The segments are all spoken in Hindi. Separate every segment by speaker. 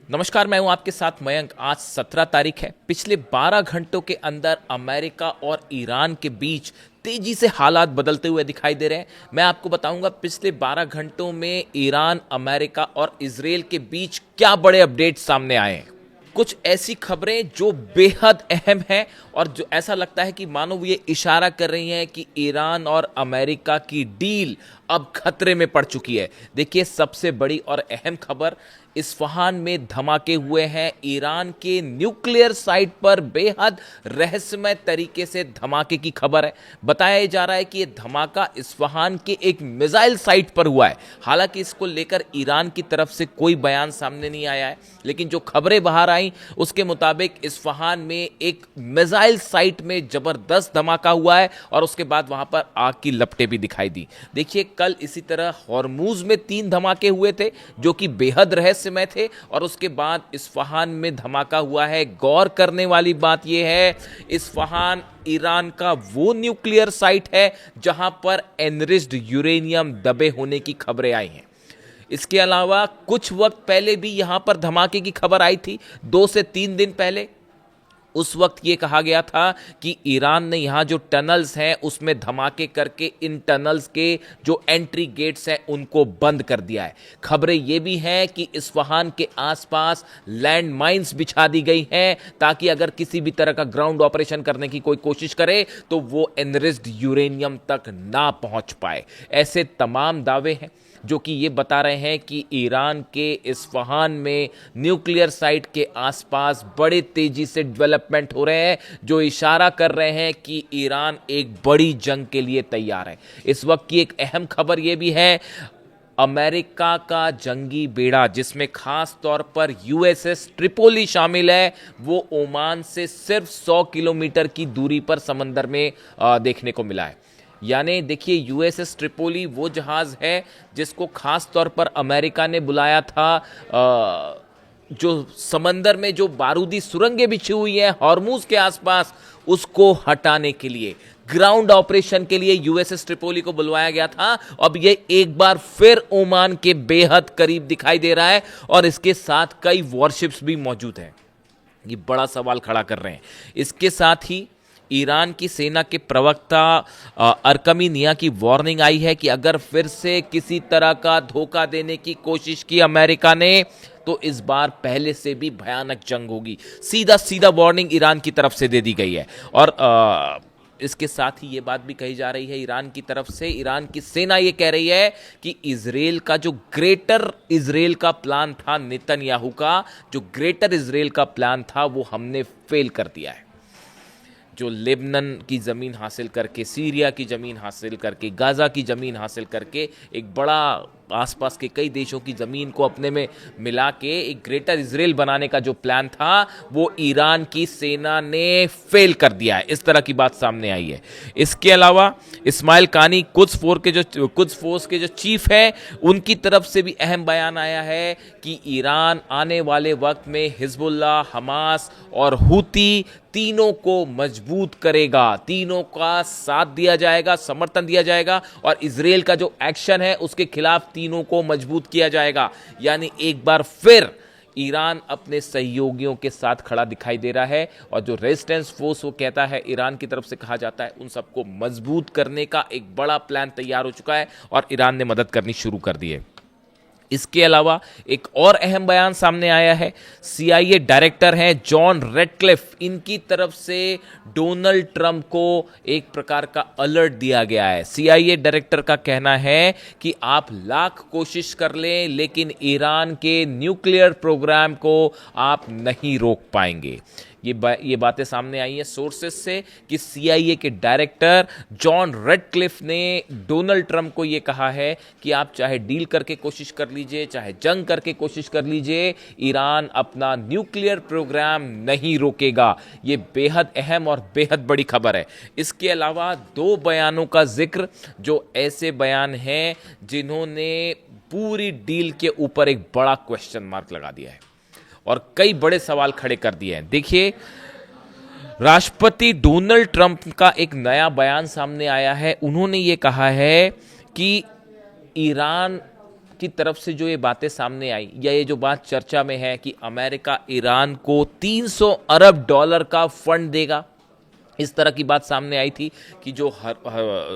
Speaker 1: नमस्कार, मैं हूं आपके साथ मयंक। आज 17 तारीख है। पिछले 12 घंटों के अंदर अमेरिका और ईरान के बीच तेजी से हालात बदलते हुए दिखाई दे रहे हैं। मैं आपको बताऊंगा पिछले 12 घंटों में ईरान, अमेरिका और इजराइल के बीच क्या बड़े अपडेट सामने आए हैं। कुछ ऐसी खबरें जो बेहद अहम हैं और जो ऐसा लगता है कि मानो ये इशारा कर रही हैं कि ईरान और अमेरिका की डील अब खतरे में पड़ चुकी है। देखिए, सबसे बड़ी और अहम खबर, इस्फहान में धमाके हुए हैं। ईरान के न्यूक्लियर साइट पर बेहद रहस्यमय तरीके से धमाके की खबर है। बताया जा रहा है कि यह धमाका इस्फहान के एक मिसाइल साइट पर हुआ है। हालांकि इसको लेकर ईरान की तरफ से कोई बयान सामने नहीं आया है, लेकिन जो खबरें बाहर आई उसके मुताबिक इस्फहान में एक मिसाइल साइट में जबरदस्त धमाका हुआ है और उसके बाद वहां पर आग की लपटें भी दिखाई दी। देखिए, कल इसी तरह हॉर्मूज में 3 धमाके हुए थे जो कि बेहद रहस्यमय थे और उसके बाद इस्फहान में धमाका हुआ है। गौर करने वाली बात यह है, इस्फहान ईरान का वो न्यूक्लियर साइट है जहां पर एनरिच्ड यूरेनियम दबे होने की खबरें आई हैं। इसके अलावा कुछ वक्त पहले भी यहां पर धमाके की खबर आई थी, 2 से 3 दिन पहले। उस वक्त ये कहा गया था कि ईरान ने यहाँ जो टनल्स हैं उसमें धमाके करके इन टनल्स के जो एंट्री गेट्स हैं उनको बंद कर दिया है। खबरें ये भी हैं कि इस्फहान के आसपास लैंड माइंस बिछा दी गई हैं ताकि अगर किसी भी तरह का ग्राउंड ऑपरेशन करने की कोई कोशिश करे तो वो एनरिच्ड यूरेनियम तक ना पहुंच पाए। ऐसे तमाम दावे हैं जो कि ये बता रहे हैं कि ईरान के इस्फहान में न्यूक्लियर साइट के आसपास बड़े तेजी से डेवलपमेंट हो रहे हैं, जो इशारा कर रहे हैं कि ईरान एक बड़ी जंग के लिए तैयार है। इस वक्त की एक अहम खबर यह भी है, अमेरिका का जंगी बेड़ा जिसमें खास तौर पर यूएसएस ट्रिपोली शामिल है, वो ओमान से सिर्फ 100 किलोमीटर की दूरी पर समंदर में देखने को मिला है। यानी देखिए, यूएसएस ट्रिपोली वो जहाज है जिसको खास तौर पर अमेरिका ने बुलाया था जो समंदर में जो बारूदी सुरंगें बिछी हुई हैं हॉर्मूज के आसपास, उसको हटाने के लिए, ग्राउंड ऑपरेशन के लिए यूएसएस ट्रिपोली को बुलवाया गया था। अब ये एक बार फिर ओमान के बेहद करीब दिखाई दे रहा है और इसके साथ कई वॉरशिप्स भी मौजूद हैं। ये बड़ा सवाल खड़ा कर रहे हैं। इसके साथ ही ईरान की सेना के प्रवक्ता अरकमीनिया की वार्निंग आई है कि अगर फिर से किसी तरह का धोखा देने की कोशिश की अमेरिका ने तो इस बार पहले से भी भयानक जंग होगी। सीधा सीधा वार्निंग ईरान की तरफ से दे दी गई है। और इसके साथ ही ये बात भी कही जा रही है ईरान की तरफ से, ईरान की सेना ये कह रही है कि इजराइल का जो ग्रेटर इजराइल का प्लान था, नेतन्याहू का जो ग्रेटर इजराइल का प्लान था, वो हमने फेल कर दिया है। जो लेबनान की ज़मीन हासिल करके, सीरिया की ज़मीन हासिल करके, गाज़ा की ज़मीन हासिल करके एक बड़ा आसपास के कई देशों की ज़मीन को अपने में मिला के एक ग्रेटर इजराइल बनाने का जो प्लान था वो ईरान की सेना ने फेल कर दिया है। इस तरह की बात सामने आई है। इसके अलावा इस्माइल कानी कुद्स फोर्स के जो चीफ है, उनकी तरफ से भी अहम बयान आया है कि ईरान आने वाले वक्त में हिजबुल्लाह, हमास और हूती तीनों को मजबूत करेगा, तीनों का साथ दिया जाएगा, समर्थन दिया जाएगा और इजराइल का जो एक्शन है उसके खिलाफ तीनों को मजबूत किया जाएगा। यानी एक बार फिर ईरान अपने सहयोगियों के साथ खड़ा दिखाई दे रहा है और जो रेजिस्टेंस फोर्स वो कहता है, ईरान की तरफ से कहा जाता है, उन सबको मजबूत करने का एक बड़ा प्लान तैयार हो चुका है और ईरान ने मदद करनी शुरू कर दी है। इसके अलावा एक और अहम बयान सामने आया है। सीआईए डायरेक्टर हैं जॉन रेडक्लिफ, इनकी तरफ से डोनाल्ड ट्रंप को एक प्रकार का अलर्ट दिया गया है। सीआईए डायरेक्टर का कहना है कि आप लाख कोशिश कर लें लेकिन ईरान के न्यूक्लियर प्रोग्राम को आप नहीं रोक पाएंगे। ये बातें सामने आई हैं सोर्सेस से कि सीआईए के डायरेक्टर जॉन रेडक्लिफ ने डोनाल्ड ट्रंप को ये कहा है कि आप चाहे डील करके कोशिश कर लीजिए, चाहे जंग करके कोशिश कर लीजिए, ईरान अपना न्यूक्लियर प्रोग्राम नहीं रोकेगा। ये बेहद अहम और बेहद बड़ी खबर है। इसके अलावा 2 बयानों का जिक्र, जो ऐसे बयान हैं जिन्होंने पूरी डील के ऊपर एक बड़ा क्वेश्चन मार्क लगा दिया है और कई बड़े सवाल खड़े कर दिए हैं। देखिए, राष्ट्रपति डोनाल्ड ट्रंप का एक नया बयान सामने आया है। उन्होंने ये कहा है कि ईरान की तरफ से जो ये बातें सामने आई, या ये जो बात चर्चा में है कि अमेरिका ईरान को 300 अरब डॉलर का फंड देगा, इस तरह की बात सामने आई थी कि जो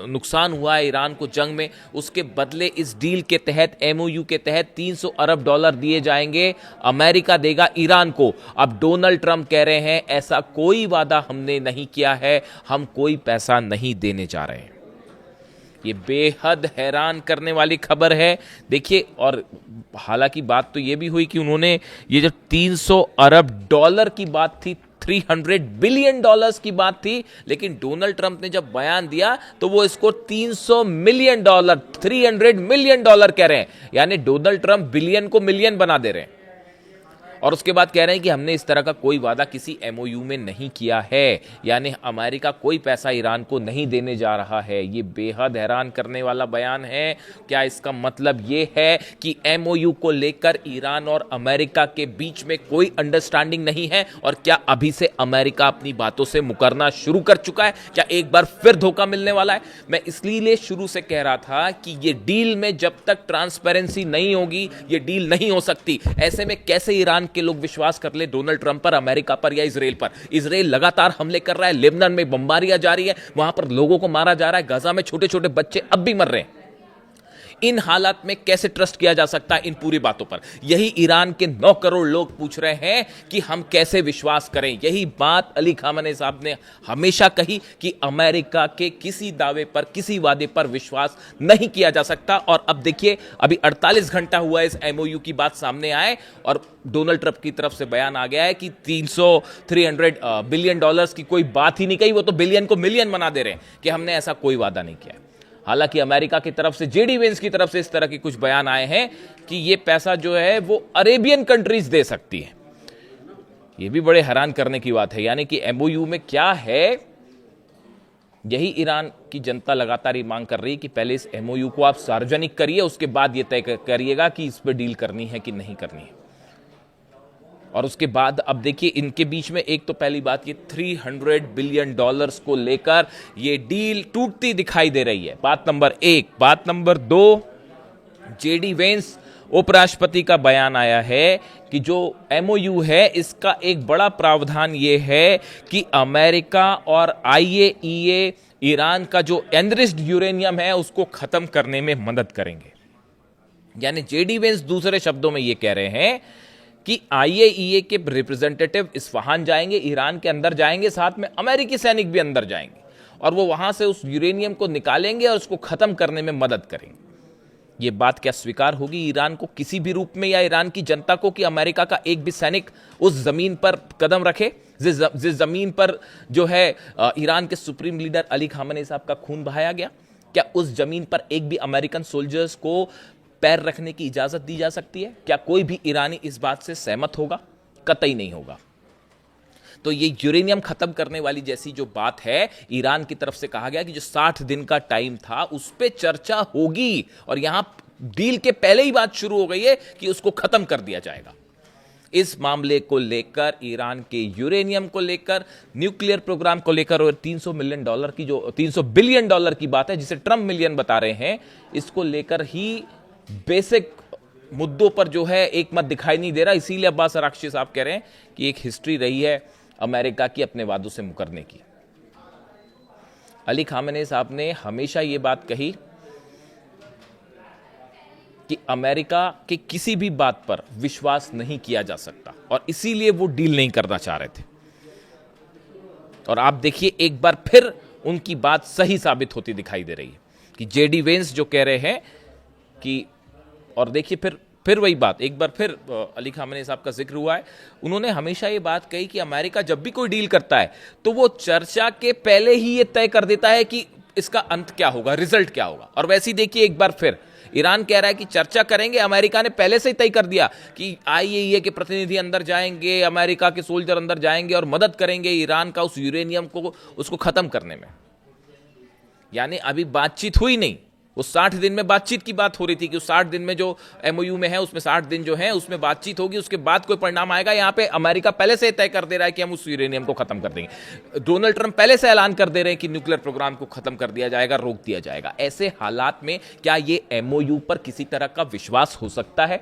Speaker 1: नुकसान हुआ है ईरान को जंग में, उसके बदले इस डील के तहत, एमओयू के तहत 300 अरब डॉलर दिए जाएंगे, अमेरिका देगा ईरान को। अब डोनाल्ड ट्रंप कह रहे हैं ऐसा कोई वादा हमने नहीं किया है, हम कोई पैसा नहीं देने जा रहे हैं। ये बेहद हैरान करने वाली खबर है। देखिए, और हालांकि बात तो ये भी हुई कि उन्होंने ये जो 300 अरब डॉलर की बात थी, 300 बिलियन डॉलर्स की बात थी, लेकिन डोनाल्ड ट्रंप ने जब बयान दिया तो वो इसको 300 मिलियन डॉलर, 300 मिलियन डॉलर कह रहे हैं। यानी डोनाल्ड ट्रंप बिलियन को मिलियन बना दे रहे हैं। और उसके बाद कह रहे हैं कि हमने इस तरह का कोई वादा किसी एमओयू में नहीं किया है, यानी अमेरिका कोई पैसा ईरान को नहीं देने जा रहा है। ये बेहद हैरान करने वाला बयान है। क्या इसका मतलब ये है कि एमओयू को लेकर ईरान और अमेरिका के बीच में कोई अंडरस्टैंडिंग नहीं है, और क्या अभी से अमेरिका अपनी बातों से मुकरना शुरू कर चुका है? क्या एक बार फिर धोखा मिलने वाला है? मैं इसलिए शुरू से कह रहा था कि ये डील में जब तक ट्रांसपेरेंसी नहीं होगी, ये डील नहीं हो सकती। ऐसे में कैसे ईरान के लोग विश्वास कर ले डोनाल्ड ट्रंप पर, अमेरिका पर या इजराइल पर? इजराइल लगातार हमले कर रहा है, लेबनान में बमबारियां जारी है, वहां पर लोगों को मारा जा रहा है, गाजा में छोटे छोटे बच्चे अब भी मर रहे हैं। इन हालात में कैसे ट्रस्ट किया जा सकता है इन पूरी बातों पर? यही ईरान के 9 करोड़ लोग पूछ रहे हैं कि हम कैसे विश्वास करें। यही बात अली खामेनी साहब ने हमेशा कही कि अमेरिका के किसी दावे पर, किसी वादे पर विश्वास नहीं किया जा सकता। और अब देखिए, अभी 48 घंटा हुआ इस एमओयू की बात सामने आए, और डोनाल्ड ट्रंप की तरफ से बयान आ गया है कि 300 बिलियन डॉलर्स की कोई बात ही नहीं कही, वो तो बिलियन को मिलियन बना दे रहे हैं कि हमने ऐसा कोई वादा नहीं किया। हालांकि अमेरिका की तरफ से, जेडी वेंस की तरफ से इस तरह के कुछ बयान आए हैं कि यह पैसा जो है वो अरेबियन कंट्रीज दे सकती है। यह भी बड़े हैरान करने की बात है। यानी कि एमओयू में क्या है, यही ईरान की जनता लगातार ये मांग कर रही है कि पहले इस एमओयू को आप सार्वजनिक करिए, उसके बाद यह तय करिएगा कि इस पर डील करनी है कि नहीं करनी है। और उसके बाद अब देखिए, इनके बीच में एक तो पहली बात, ये 300 बिलियन डॉलर्स को लेकर ये डील टूटती दिखाई दे रही है। बात नंबर 1। बात नंबर 2, जेडी वेंस उपराष्ट्रपति का बयान आया है कि जो एमओयू है इसका एक बड़ा प्रावधान ये है कि अमेरिका और आईएईए ईरान का जो एनरिच्ड यूरेनियम है उसको खत्म करने में मदद करेंगे। यानी जेडी वेंस दूसरे शब्दों में ये कह रहे हैं कि आईएईए के रिप्रेजेंटेटिव इस्फहान जाएंगे, ईरान के अंदर जाएंगे, साथ में अमेरिकी सैनिक भी अंदर जाएंगे, और वो वहां से उस यूरेनियम को निकालेंगे और उसको खत्म करने में मदद करेंगे। ये बात क्या स्वीकार होगी ईरान को किसी भी रूप में, या ईरान की जनता को, कि अमेरिका का एक भी सैनिक उस जमीन पर कदम रखे जिस जमीन पर जो है ईरान के सुप्रीम लीडर अली खामेनी साहब का खून बहाया गया? क्या उस जमीन पर एक भी अमेरिकन सोल्जर्स को पैर रखने की इजाजत दी जा सकती है? क्या कोई भी ईरानी इस बात से सहमत होगा? कतई नहीं होगा। तो ये यूरेनियम खत्म करने वाली जैसी जो बात है, ईरान की तरफ से कहा गया कि जो 60 दिन का टाइम था उस पे चर्चा होगी, और यहां डील के पहले ही बात शुरू हो गई है कि उसको खत्म कर दिया जाएगा। इस मामले को लेकर, ईरान के यूरेनियम को लेकर, न्यूक्लियर प्रोग्राम को लेकर, और 300 मिलियन डॉलर की जो 300 बिलियन डॉलर की बात है जिसे ट्रंप मिलियन बता रहे हैं, इसको लेकर ही बेसिक मुद्दों पर जो है एक मत दिखाई नहीं दे रहा। इसीलिए अब्बास अराक्ची साहब कह रहे हैं कि एक हिस्ट्री रही है अमेरिका की अपने वादों से मुकरने की। अली खामेनी साहब ने हमेशा यह बात कही कि अमेरिका के किसी भी बात पर विश्वास नहीं किया जा सकता, और इसीलिए वो डील नहीं करना चाह रहे थे। और आप देखिए, एक बार फिर उनकी बात सही साबित होती दिखाई दे रही है कि जेडी वेंस जो कह रहे हैं कि, और देखिए फिर वही बात, एक बार फिर अली खामेनी साहब का जिक्र हुआ है। उन्होंने हमेशा ये बात कही कि अमेरिका जब भी कोई डील करता है तो वो चर्चा के पहले ही ये तय कर देता है कि इसका अंत क्या होगा, रिजल्ट क्या होगा। और वैसे ही देखिए, एक बार फिर ईरान कह रहा है कि चर्चा करेंगे, अमेरिका ने पहले से ही तय कर दिया कि आईएईए के प्रतिनिधि अंदर जाएंगे, अमेरिका के सोल्जर अंदर जाएंगे और मदद करेंगे ईरान का उस यूरेनियम को, उसको खत्म करने में। यानी अभी बातचीत हुई नहीं, वो 60 दिन में बातचीत की बात हो रही थी कि उस 60 दिन में जो एमओयू में है उसमें 60 दिन जो है उसमें बातचीत होगी, उसके बाद कोई परिणाम आएगा। यहां पे अमेरिका पहले से तय कर दे रहा है कि हम उस यूरेनियम को खत्म कर देंगे। डोनाल्ड ट्रंप पहले से ऐलान कर दे रहे हैं कि न्यूक्लियर प्रोग्राम को खत्म कर दिया जाएगा, रोक दिया जाएगा। ऐसे हालात में क्या ये एमओयू पर किसी तरह का विश्वास हो सकता है?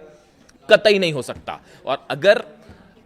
Speaker 1: कतई नहीं हो सकता। और अगर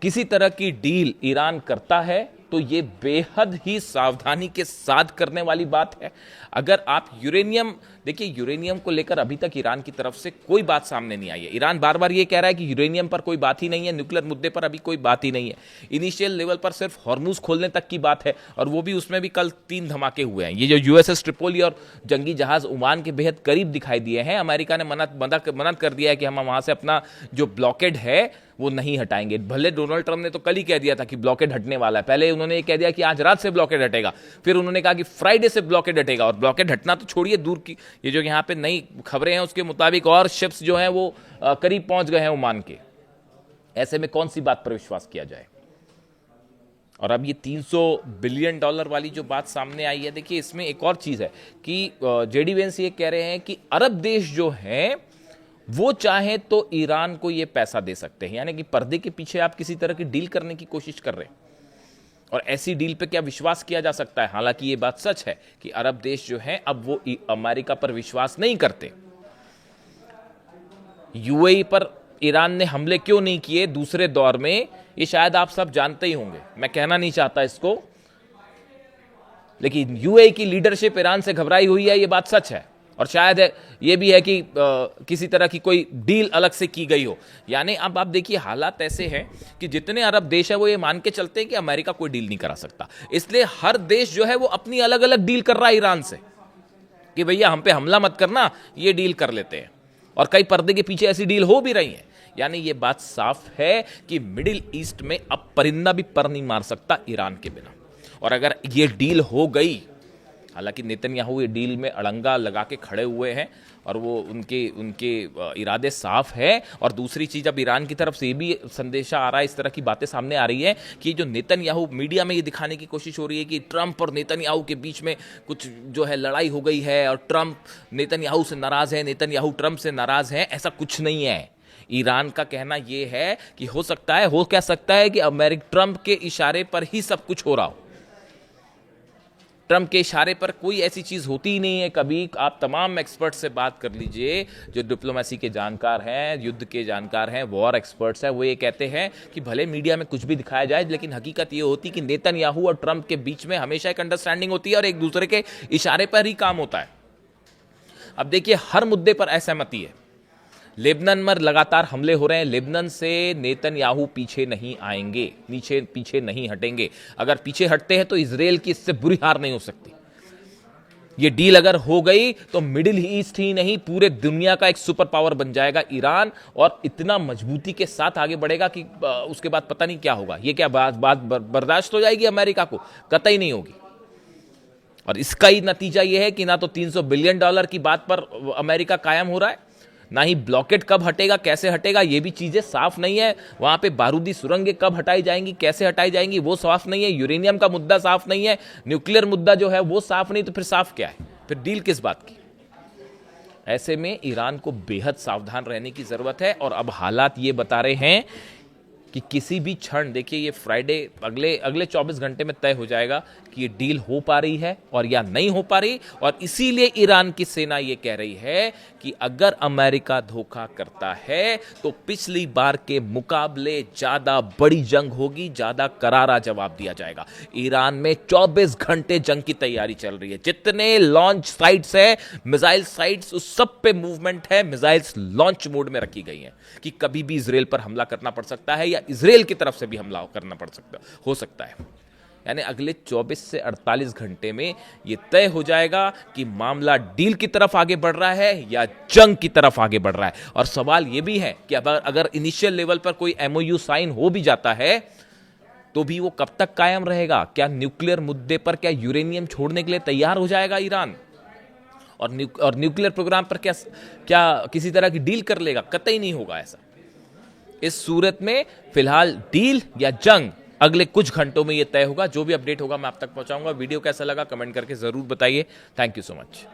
Speaker 1: किसी तरह की डील ईरान करता है तो यह बेहद ही सावधानी के साथ करने वाली बात है। अगर आप यूरेनियम देखिए, यूरेनियम को लेकर अभी तक ईरान की तरफ से कोई बात सामने नहीं आई है। ईरान बार बार यह कह रहा है कि यूरेनियम पर कोई बात ही नहीं है, न्यूक्लियर मुद्दे पर अभी कोई बात ही नहीं है। इनिशियल लेवल पर सिर्फ हॉर्मूज खोलने तक की बात है, और वो भी उसमें भी कल 3 धमाके हुए हैं। ये जो यूएसएस ट्रिपोली और जंगी जहाज ओमान के बेहद करीब दिखाई दिए हैं, अमेरिका ने मना कर दिया है कि हम वहां से अपना जो ब्लॉकेड है वो नहीं हटाएंगे। भले डोनाल्ड ट्रंप ने तो कल ही कह दिया था कि ब्लॉकेड हटने वाला है, पहले उन्होंने ये कह दिया कि आज रात से ब्लॉकेड हटेगा, फिर उन्होंने कहा कि फ्राइडे से ब्लॉकेड हटेगा। और ब्लॉकेड हटना तो छोड़िए दूर की, ये जो यहाँ पे नई खबरें हैं उसके मुताबिक और शिप्स जो हैं वो करीब पहुंच गए हैं ओमान के। ऐसे में कौन सी बात पर विश्वास किया जाए? और अब ये $300 बिलियन वाली जो बात सामने आई है, देखिए इसमें एक और चीज है कि जेडी वेंस ये कह रहे हैं कि अरब देश जो हैं वो चाहे तो ईरान को ये पैसा दे सकते हैं, यानी कि पर्दे के पीछे आप किसी तरह की डील करने की कोशिश कर रहे हैं। और ऐसी डील पे क्या विश्वास किया जा सकता है? हालांकि ये बात सच है कि अरब देश जो हैं अब वो अमेरिका पर विश्वास नहीं करते। यूएई पर ईरान ने हमले क्यों नहीं किए दूसरे दौर में, ये शायद आप सब जानते ही होंगे, मैं कहना नहीं चाहता इसको, लेकिन यूएई की लीडरशिप ईरान से घबराई हुई है, ये बात सच है। और शायद ये भी है कि किसी तरह की कोई डील अलग से की गई हो। यानी अब आप देखिए हालात ऐसे हैं कि जितने अरब देश है वो ये मान के चलते हैं कि अमेरिका कोई डील नहीं करा सकता, इसलिए हर देश जो है वो अपनी अलग अलग डील कर रहा है ईरान से कि भैया हम पे हमला मत करना, ये डील कर लेते हैं। और कई पर्दे के पीछे ऐसी डील हो भी रही है। यानी ये बात साफ है कि मिडिल ईस्ट में अब परिंदा भी पर नहीं मार सकता ईरान के बिना। और अगर ये डील हो गई, हालांकि नेतन्याहू ये डील में अड़ंगा लगा के खड़े हुए हैं और वो उनके इरादे साफ है। और दूसरी चीज, अब ईरान की तरफ से भी संदेशा आ रहा है, इस तरह की बातें सामने आ रही है कि जो नेतन्याहू, मीडिया में ये दिखाने की कोशिश हो रही है कि ट्रंप और नेतन्याहू के बीच में कुछ जो है लड़ाई हो गई है और ट्रंप नेतन्याहू से नाराज है, नेतन्याहू ट्रंप से नाराज है। ऐसा कुछ नहीं है। ईरान का कहना यह है कि हो क्या सकता है कि ट्रंप के इशारे पर ही सब कुछ हो रहा हो। ट्रंप के इशारे पर कोई ऐसी चीज होती ही नहीं है कभी। आप तमाम एक्सपर्ट से बात कर लीजिए जो डिप्लोमेसी के जानकार हैं, युद्ध के जानकार हैं, वॉर एक्सपर्ट्स हैं, वो ये कहते हैं कि भले मीडिया में कुछ भी दिखाया जाए, लेकिन हकीकत ये होती कि नेतन्याहू और ट्रंप के बीच में हमेशा एक अंडरस्टैंडिंग होती है और एक दूसरे के इशारे पर ही काम होता है। अब देखिए हर मुद्दे पर असहमति है। लेबनान में लगातार हमले हो रहे हैं, लेबनान से नेतन्याहू पीछे नहीं आएंगे, पीछे नहीं हटेंगे। अगर पीछे हटते हैं तो इजराइल की इससे बुरी हार नहीं हो सकती। ये डील अगर हो गई तो मिडिल ईस्ट ही नहीं पूरे दुनिया का एक सुपर पावर बन जाएगा ईरान, और इतना मजबूती के साथ आगे बढ़ेगा कि उसके बाद पता नहीं क्या होगा। ये क्या बात बर्दाश्त हो जाएगी अमेरिका को? कतई नहीं होगी। और इसका ही नतीजा यह है कि ना तो $300 बिलियन की बात पर अमेरिका कायम हो रहा है, ना ही ब्लॉकेट कब हटेगा, कैसे हटेगा, ये भी चीजें साफ नहीं है। वहां पे बारूदी सुरंगें कब हटाई जाएंगी, कैसे हटाई जाएंगी, वो साफ नहीं है। यूरेनियम का मुद्दा साफ नहीं है, न्यूक्लियर मुद्दा जो है वो साफ नहीं, तो फिर साफ क्या है? फिर डील किस बात की? ऐसे में ईरान को बेहद सावधान रहने की जरूरत है। और अब हालात ये बता रहे हैं कि किसी भी क्षण, देखिए ये फ्राइडे अगले 24 घंटे में तय हो जाएगा कि ये डील हो पा रही है और या नहीं हो पा रही। और इसीलिए ईरान की सेना ये कह रही है कि अगर अमेरिका धोखा करता है तो पिछली बार के मुकाबले ज्यादा बड़ी जंग होगी, ज्यादा करारा जवाब दिया जाएगा। ईरान में 24 घंटे जंग की तैयारी चल रही है। जितने लॉन्च साइट्स है, मिसाइल साइट्स, उस सब पे मूवमेंट है। मिसाइल्स लॉन्च मोड में रखी गई हैं कि कभी भी इजराइल पर हमला करना पड़ सकता है या इजराइल की तरफ से भी हमला करना हो सकता है। यानी अगले 24 से 48 घंटे में यह तय हो जाएगा कि मामला डील की तरफ आगे बढ़ रहा है या जंग की तरफ आगे बढ़ रहा है। और सवाल यह भी है कि अगर इनिशियल लेवल पर कोई एमओयू साइन हो भी जाता है तो भी वो कब तक कायम रहेगा? क्या न्यूक्लियर मुद्दे पर क्या यूरेनियम छोड़ने के लिए तैयार हो जाएगा ईरान? और न्यूक्लियर प्रोग्राम पर क्या किसी तरह की डील कर लेगा? कतई नहीं होगा ऐसा। इस सूरत में फिलहाल डील या जंग अगले कुछ घंटों में यह तय होगा। जो भी अपडेट होगा मैं आप तक पहुंचाऊंगा। वीडियो कैसा लगा कमेंट करके जरूर बताइए। Thank you so much.